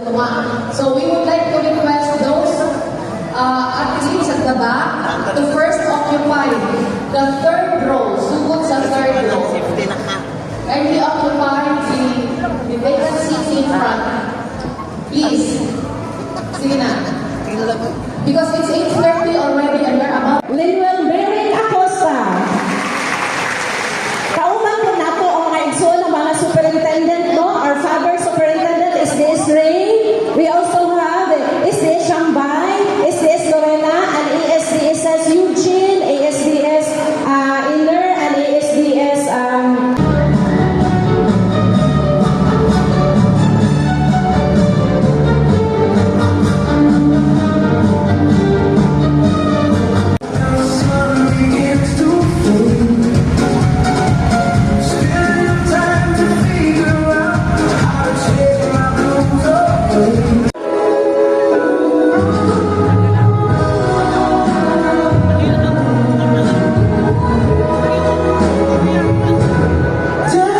So we would like to request those activities at the back to first occupy the third row. Sugod sa third row. Kindly occupy the vacant seats in front. Please. Sige na. Because it's 8:30 already and we're about...